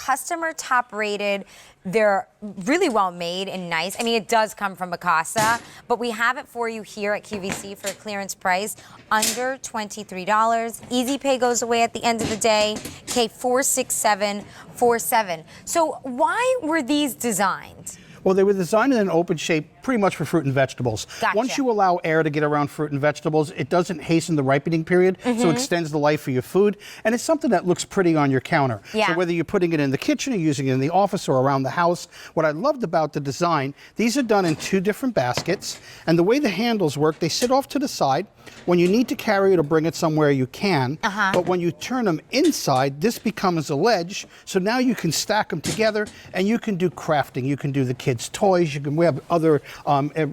customer top rated. They're really well made and nice. I mean, it does come from Mikasa, but we have it for you here at QVC for a clearance price under $23. Easy pay goes away at the end of the day. K46747. So why were these designed? Well, they were designed in an open shape pretty much for fruit and vegetables. Gotcha. Once you allow air to get around fruit and vegetables, it doesn't hasten the ripening period, so it extends the life of your food. And it's something that looks pretty on your counter. Yeah. So whether you're putting it in the kitchen or using it in the office or around the house, what I loved about the design, these are done in 2 different baskets. And the way the handles work, they sit off to the side. When you need to carry it or bring it somewhere, you can. But when you turn them inside, this becomes a ledge. So now you can stack them together and you can do crafting. You can do the kids' toys. We have other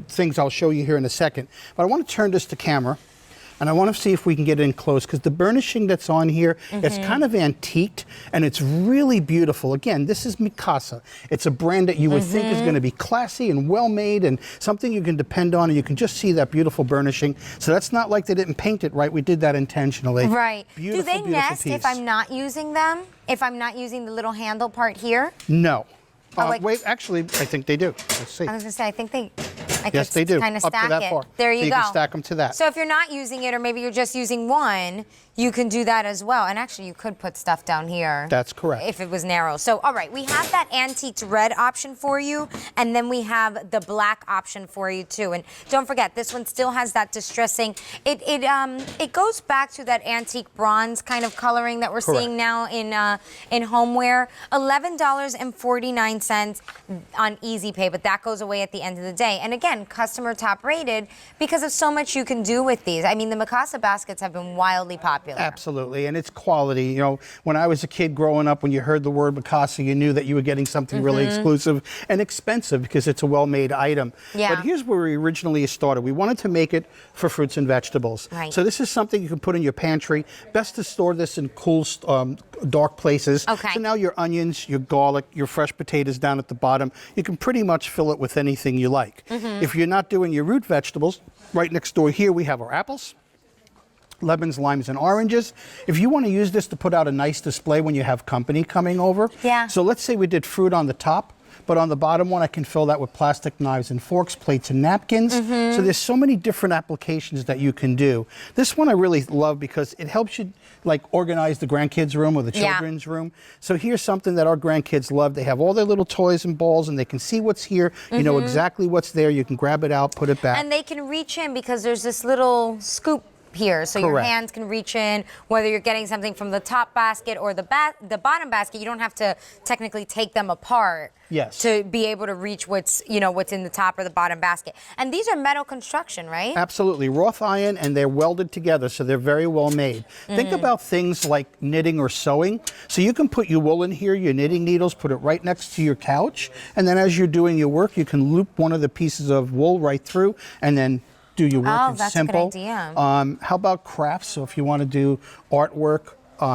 things I'll show you here in a second. But I want to turn this to camera. And I want to see if we can get in close, because the burnishing that's on here, it's kind of antiqued, and it's really beautiful. Again, this is Mikasa. It's a brand that you would think is going to be classy and well-made and something you can depend on, and you can just see that beautiful burnishing. So that's not like they didn't paint it right. We did that intentionally. Right. Beautiful, do they beautiful nest piece. if I'm not using them? If I'm not using the little handle part here? No. Like, wait, actually, I think they do. Let's see. I was going to say, I think they... Yes, they do. Kind of Up stack to that it. far. There you so go. You can stack them to that. So if you're not using it, or maybe you're just using one, you can do that as well. And actually, you could put stuff down here. That's correct. If it was narrow. So, all right, we have that antiqued red option for you, and then we have the black option for you too. And don't forget, this one still has that distressing. It goes back to that antique bronze kind of coloring that we're seeing now in homeware. $11.49 on Easy Pay, but that goes away at the end of the day. And again, customer top rated because of so much you can do with these. I mean, the Mikasa baskets have been wildly popular. Absolutely, and it's quality. You know, when I was a kid growing up, when you heard the word Mikasa, you knew that you were getting something really exclusive and expensive because it's a well-made item. Yeah. But here's where we originally started. We wanted to make it for fruits and vegetables. Right. So this is something you can put in your pantry. Best to store this in cool, dark places. Okay. So now your onions, your garlic, your fresh potatoes down at the bottom, you can pretty much fill it with anything you like. If you're not doing your root vegetables, right next door here we have our apples, lemons, limes, and oranges. If you want to use this to put out a nice display when you have company coming over. Yeah. So let's say we did fruit on the top, but on the bottom one I can fill that with plastic knives and forks, plates and napkins. So there's so many different applications that you can do. This one I really love because it helps you like organize the grandkids room or the children's room. So here's something that our grandkids love. They have all their little toys and balls and they can see what's here. You know exactly what's there. You can grab it out, put it back. And they can reach in because there's this little scoop here, so your hands can reach in. Whether you're getting something from the top basket or the bottom basket, you don't have to technically take them apart. Yes. To be able to reach what's in the top or the bottom basket. And these are metal construction, right? Absolutely, wrought iron, and they're welded together, so they're very well made. Think about things like knitting or sewing. So you can put your wool in here, your knitting needles, put it right next to your couch, and then as you're doing your work, you can loop one of the pieces of wool right through, and then do your work. Oh, It's that's simple. a good idea. How about crafts? So if you want to do artwork,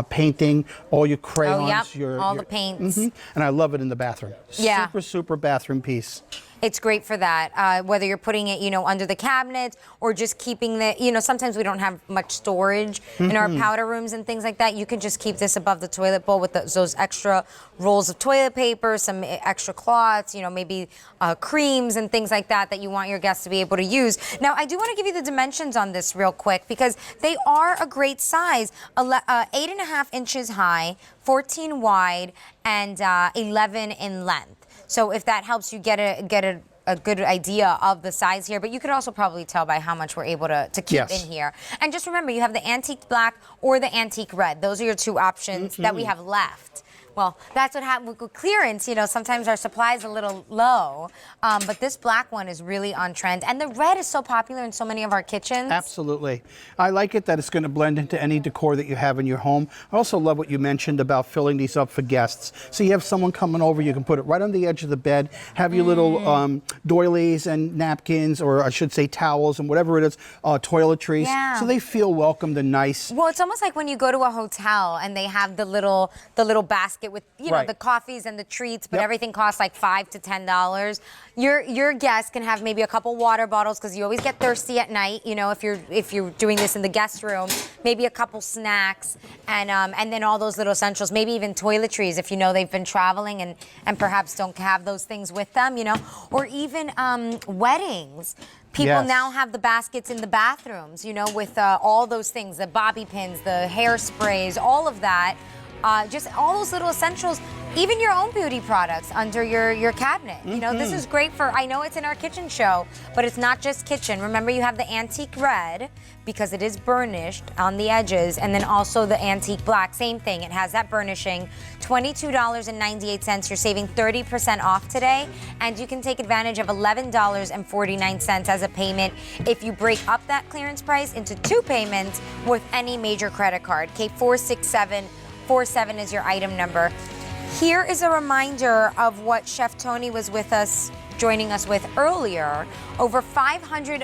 painting, all your crayons, all the paints. And I love it in the bathroom. Yeah. Super, super bathroom piece. It's great for that, whether you're putting it, under the cabinet or just keeping the, sometimes we don't have much storage in our powder rooms and things like that. You can just keep this above the toilet bowl with those extra rolls of toilet paper, some extra cloths, maybe creams and things like that you want your guests to be able to use. Now, I do want to give you the dimensions on this real quick because they are a great size, 8.5 inches high, 14 wide, and 11 in length. So if that helps you get a good idea of the size here, but you could also probably tell by how much we're able to keep in here. And just remember, you have the antique black or the antique red. Those are your two options that we have left. Well, that's what happened with clearance. Sometimes our supply is a little low, but this black one is really on trend. And the red is so popular in so many of our kitchens. Absolutely. I like it that it's going to blend into any decor that you have in your home. I also love what you mentioned about filling these up for guests. So you have someone coming over, you can put it right on the edge of the bed, have your little doilies and napkins, or I should say towels and whatever it is, toiletries. Yeah. So they feel welcomed and nice. Well, it's almost like when you go to a hotel and they have the little basket basket with, you know, Right. the coffees and the treats, but Yep. everything costs like $5 to $10. Your guests can have maybe a couple water bottles because you always get thirsty at night. You know, if you're doing this in the guest room, maybe a couple snacks, and then all those little essentials. Maybe even toiletries if you know they've been traveling and perhaps don't have those things with them. You know, or even weddings. People Yes. now have the baskets in the bathrooms, you know, with all those things, the bobby pins, the hairsprays, all of that. Just all those little essentials, even your own beauty products under your cabinet. You know, this is great for, I know it's in our kitchen show, but it's not just kitchen. Remember, you have the antique red because it is burnished on the edges, and then also the antique black, same thing. It has that burnishing. $22.98. You're saving 30% off today, and you can take advantage of $11.49 as a payment if you break up that clearance price into 2 payments with any major credit card. K46747 is your item number. Here is a reminder of what Chef Tony was with us, joining us with earlier. Over 500